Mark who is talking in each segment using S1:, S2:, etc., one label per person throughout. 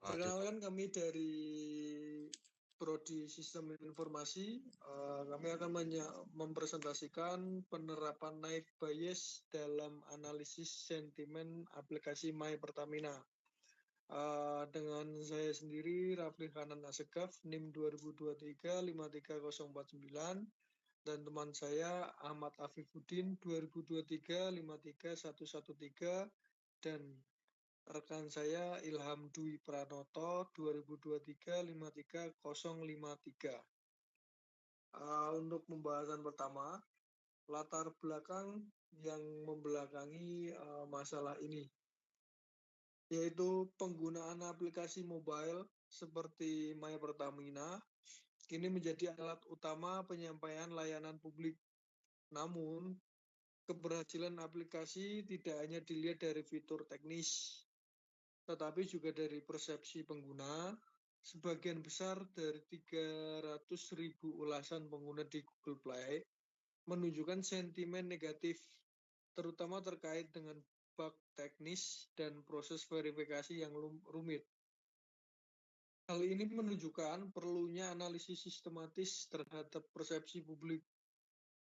S1: Ada Pak.
S2: Perkenalkan kami dari Prodi Sistem Informasi. Kami akan mempresentasikan penerapan naive Bayes dalam analisis sentimen aplikasi My Pertamina. Dengan saya sendiri, Rafli Hanan Asegaf, NIM 2023-53049, dan teman saya Ahmad Afifuddin 2023-53113, dan rekan saya Ilham Dwi Pranoto 2023-53053. Untuk pembahasan pertama, latar belakang yang membelakangi masalah ini, yaitu penggunaan aplikasi mobile seperti My Pertamina kini menjadi alat utama penyampaian layanan publik. Namun, keberhasilan aplikasi tidak hanya dilihat dari fitur teknis, tetapi juga dari persepsi pengguna. Sebagian besar dari 300.000 ulasan pengguna di Google Play menunjukkan sentimen negatif, terutama terkait dengan bug teknis dan proses verifikasi yang rumit. Hal ini menunjukkan perlunya analisis sistematis terhadap persepsi publik.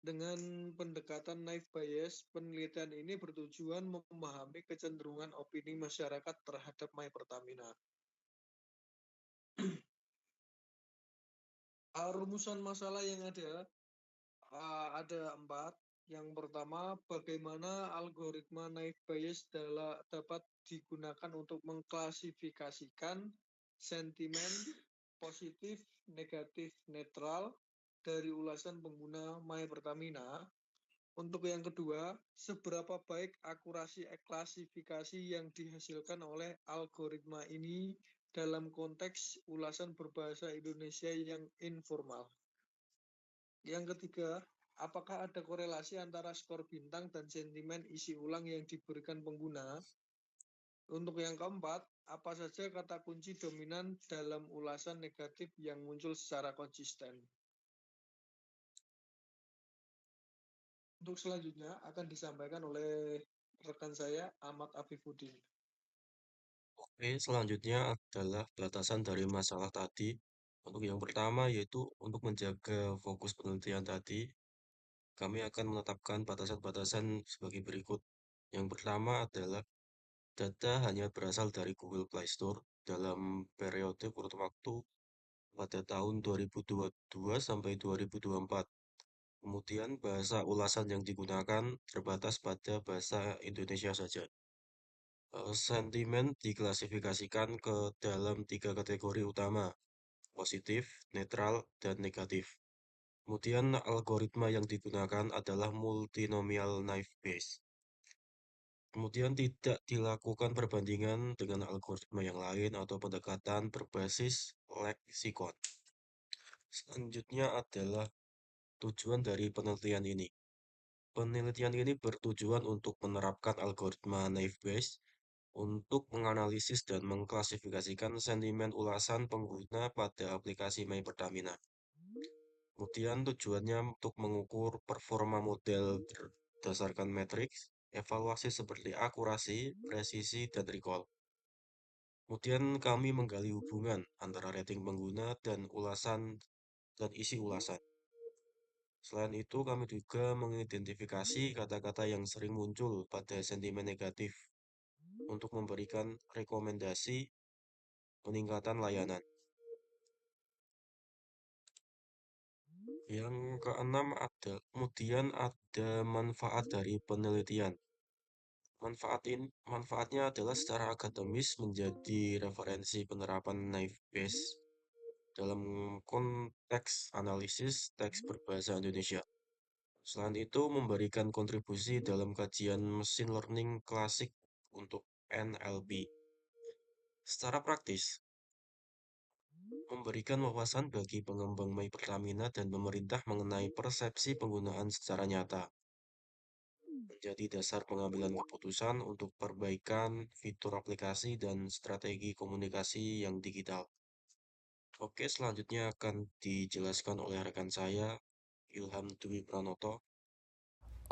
S2: Dengan pendekatan naive Bayes, penelitian ini bertujuan memahami kecenderungan opini masyarakat terhadap My Pertamina. Rumusan masalah yang ada 4. Yang pertama, bagaimana algoritma naive Bayes dapat digunakan untuk mengklasifikasikan sentimen positif, negatif, netral dari ulasan pengguna My Pertamina. Untuk yang kedua, seberapa baik akurasi klasifikasi yang dihasilkan oleh algoritma ini dalam konteks ulasan berbahasa Indonesia yang informal. Yang ketiga, apakah ada korelasi antara skor bintang dan sentimen isi ulang yang diberikan pengguna? Untuk yang keempat, apa saja kata kunci dominan dalam ulasan negatif yang muncul secara konsisten? Untuk selanjutnya akan disampaikan oleh rekan saya, Ahmad Afifuddin.
S1: Oke, selanjutnya adalah batasan dari masalah tadi. Untuk yang pertama yaitu untuk menjaga fokus penelitian tadi, kami akan menetapkan batasan-batasan sebagai berikut. Yang pertama adalah data hanya berasal dari Google Play Store dalam periode kurun waktu pada tahun 2022 sampai 2024. Kemudian bahasa ulasan yang digunakan terbatas pada bahasa Indonesia saja. Sentimen diklasifikasikan ke dalam 3 kategori utama, positif, netral, dan negatif. Kemudian algoritma yang digunakan adalah multinomial naive Bayes. Kemudian tidak dilakukan perbandingan dengan algoritma yang lain atau pendekatan berbasis leksikon. Selanjutnya adalah tujuan dari penelitian ini. Penelitian ini bertujuan untuk menerapkan algoritma naive Bayes untuk menganalisis dan mengklasifikasikan sentimen ulasan pengguna pada aplikasi My Pertamina. Kemudian tujuannya untuk mengukur performa model berdasarkan matriks, evaluasi seperti akurasi, presisi, dan recall. Kemudian kami menggali hubungan antara rating pengguna dan ulasan dan isi ulasan. Selain itu, kami juga mengidentifikasi kata-kata yang sering muncul pada sentimen negatif untuk memberikan rekomendasi peningkatan layanan. Yang keenam kemudian ada manfaat dari penelitian. Manfaatnya adalah secara akademis menjadi referensi penerapan naive Bayes dalam konteks analisis teks berbahasa Indonesia. Selain itu, memberikan kontribusi dalam kajian machine learning klasik untuk NLP. Secara praktis, memberikan wawasan bagi pengembang My Pertamina dan pemerintah mengenai persepsi penggunaan secara nyata, menjadi dasar pengambilan keputusan untuk perbaikan fitur aplikasi dan strategi komunikasi yang digital. Oke, selanjutnya akan dijelaskan oleh rekan saya, Ilham Dwi Pranoto.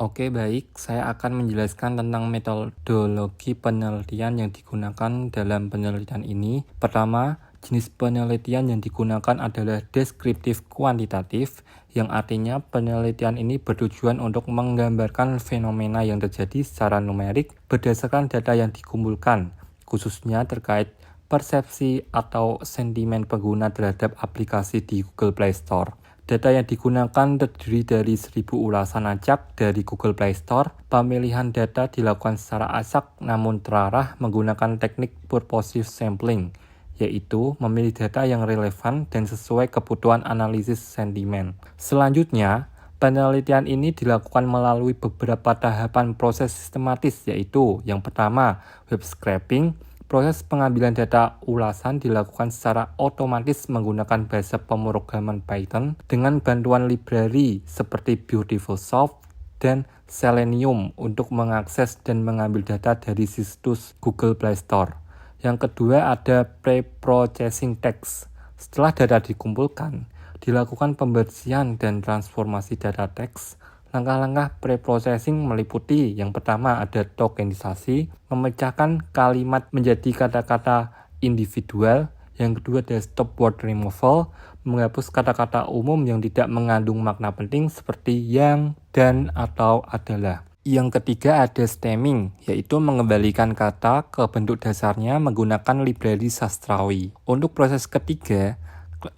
S3: Oke, baik. Saya akan menjelaskan tentang metodologi penelitian yang digunakan dalam penelitian ini. Pertama, jenis penelitian yang digunakan adalah deskriptif kuantitatif, yang artinya penelitian ini bertujuan untuk menggambarkan fenomena yang terjadi secara numerik berdasarkan data yang dikumpulkan, khususnya terkait persepsi atau sentimen pengguna terhadap aplikasi di Google Play Store. Data yang digunakan terdiri dari 1.000 ulasan acak dari Google Play Store. Pemilihan data dilakukan secara acak namun terarah menggunakan teknik purposive sampling, yaitu memilih data yang relevan dan sesuai kebutuhan analisis sentimen. Selanjutnya, penelitian ini dilakukan melalui beberapa tahapan proses sistematis, yaitu yang pertama, web scraping. Proses pengambilan data ulasan dilakukan secara otomatis menggunakan bahasa pemrograman Python dengan bantuan library seperti Beautifulsoft dan Selenium untuk mengakses dan mengambil data dari situs Google Play Store. Yang kedua ada pre-processing text. Setelah data dikumpulkan, dilakukan pembersihan dan transformasi data teks. Langkah-langkah pre-processing meliputi yang pertama ada tokenisasi, memecahkan kalimat menjadi kata-kata individual. Yang kedua ada stop word removal, menghapus kata-kata umum yang tidak mengandung makna penting seperti yang, dan, atau adalah. Yang ketiga ada stemming, yaitu mengembalikan kata ke bentuk dasarnya menggunakan library sastrawi. Untuk proses ketiga,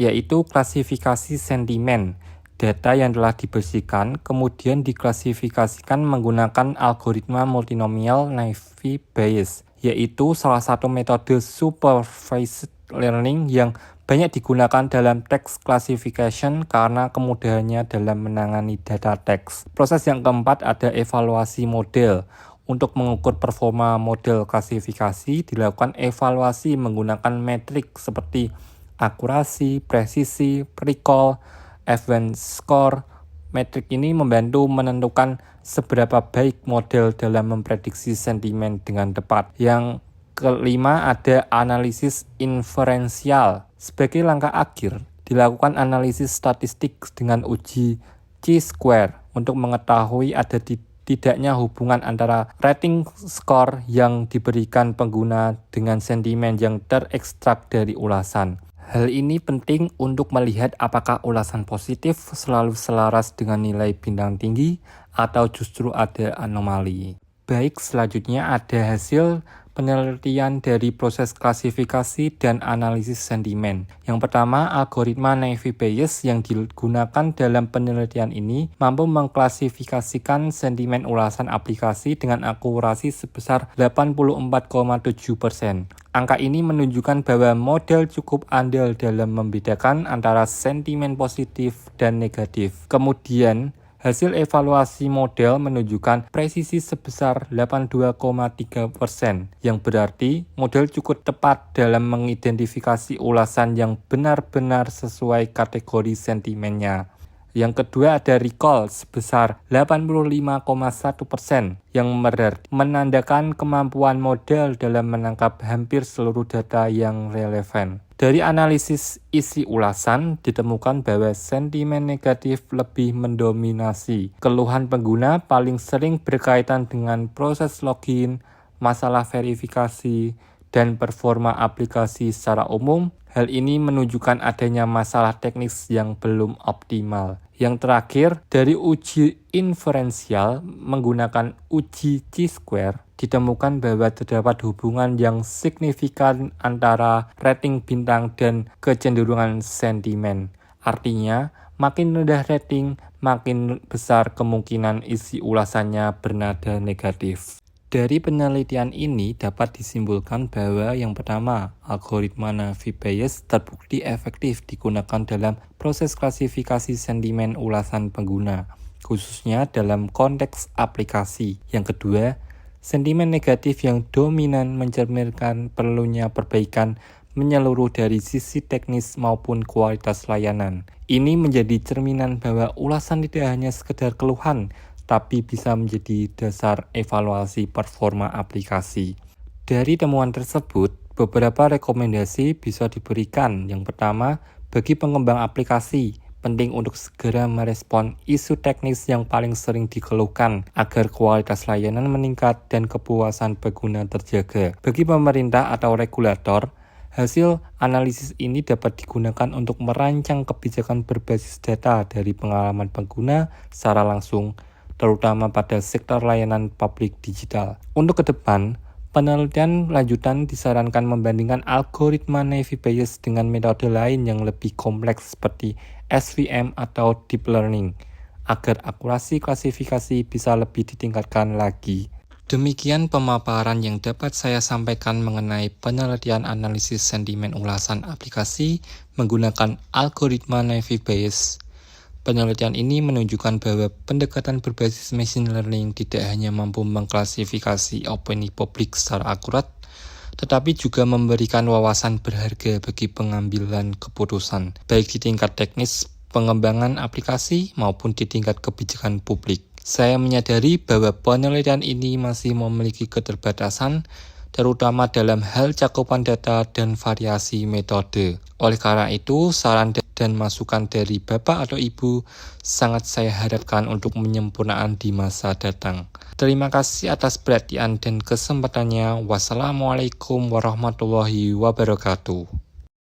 S3: yaitu klasifikasi sentimen. Data yang telah dibersihkan kemudian diklasifikasikan menggunakan algoritma multinomial naive Bayes, yaitu salah satu metode supervised learning yang banyak digunakan dalam text classification karena kemudahannya dalam menangani data teks. Proses yang keempat ada evaluasi model. Untuk mengukur performa model klasifikasi dilakukan evaluasi menggunakan metrik seperti akurasi, presisi, recall, event score. Metrik ini membantu menentukan seberapa baik model dalam memprediksi sentimen dengan tepat. Yang kelima ada analisis inferensial. Sebagai langkah akhir, dilakukan analisis statistik dengan uji chi-square untuk mengetahui ada tidaknya hubungan antara rating skor yang diberikan pengguna dengan sentimen yang terekstrak dari ulasan. Hal ini penting untuk melihat apakah ulasan positif selalu selaras dengan nilai bintang tinggi atau justru ada anomali. Baik, selanjutnya ada hasil penelitian dari proses klasifikasi dan analisis sentimen. Yang pertama, algoritma naive Bayes yang digunakan dalam penelitian ini mampu mengklasifikasikan sentimen ulasan aplikasi dengan akurasi sebesar 84,7%. Angka ini menunjukkan bahwa model cukup andal dalam membedakan antara sentimen positif dan negatif. Kemudian, hasil evaluasi model menunjukkan presisi sebesar 82,3%, yang berarti model cukup tepat dalam mengidentifikasi ulasan yang benar-benar sesuai kategori sentimennya. Yang kedua ada recall sebesar 85,1%, yang menandakan kemampuan model dalam menangkap hampir seluruh data yang relevan. Dari analisis isi ulasan, ditemukan bahwa sentimen negatif lebih mendominasi. Keluhan pengguna paling sering berkaitan dengan proses login, masalah verifikasi, dan performa aplikasi secara umum. Hal ini menunjukkan adanya masalah teknis yang belum optimal. Yang terakhir, dari uji inferensial menggunakan uji chi-square, ditemukan bahwa terdapat hubungan yang signifikan antara rating bintang dan kecenderungan sentimen. Artinya, makin rendah rating, makin besar kemungkinan isi ulasannya bernada negatif. Dari penelitian ini dapat disimpulkan bahwa yang pertama, algoritma naive Bayes terbukti efektif digunakan dalam proses klasifikasi sentimen ulasan pengguna, khususnya dalam konteks aplikasi. Yang kedua, sentimen negatif yang dominan mencerminkan perlunya perbaikan menyeluruh dari sisi teknis maupun kualitas layanan. Ini menjadi cerminan bahwa ulasan tidak hanya sekedar keluhan, tapi bisa menjadi dasar evaluasi performa aplikasi. Dari temuan tersebut, beberapa rekomendasi bisa diberikan. Yang pertama, bagi pengembang aplikasi, penting untuk segera merespon isu teknis yang paling sering dikeluhkan agar kualitas layanan meningkat dan kepuasan pengguna terjaga. Bagi pemerintah atau regulator, hasil analisis ini dapat digunakan untuk merancang kebijakan berbasis data dari pengalaman pengguna secara langsung, terutama pada sektor layanan publik digital. Untuk ke depan, penelitian lanjutan disarankan membandingkan algoritma Naive Bayes dengan metode lain yang lebih kompleks seperti SVM atau Deep Learning, agar akurasi klasifikasi bisa lebih ditingkatkan lagi. Demikian pemaparan yang dapat saya sampaikan mengenai penelitian analisis sentimen ulasan aplikasi menggunakan algoritma Naive Bayes. Penelitian ini menunjukkan bahwa pendekatan berbasis machine learning tidak hanya mampu mengklasifikasi opini publik secara akurat, tetapi juga memberikan wawasan berharga bagi pengambilan keputusan, baik di tingkat teknis, pengembangan aplikasi, maupun di tingkat kebijakan publik. Saya menyadari bahwa penelitian ini masih memiliki keterbatasan, terutama dalam hal cakupan data dan variasi metode. Oleh karena itu, saran dan masukan dari Bapak atau Ibu sangat saya harapkan untuk penyempurnaan di masa datang. Terima kasih atas perhatian dan kesempatannya. Wassalamualaikum warahmatullahi wabarakatuh.